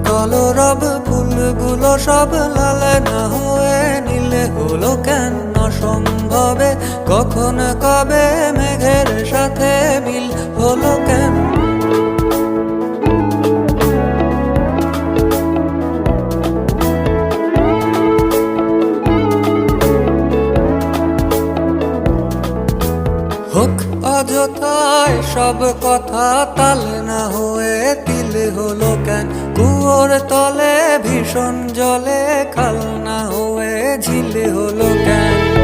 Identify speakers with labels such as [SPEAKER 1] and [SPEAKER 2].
[SPEAKER 1] কলরব ফুলগুলো সব লাল না হয়ে নীলে হলো কেন অসম্ভবে? কখন কবে মেঘের সাথে মিল হলো কেন? হোক অযথায় সব কথা তাল না হয়ে তিল হলো কেন? কুয়োর তলে ভীষণ জলে খাল না হয়ে ঝিল হলো কেন?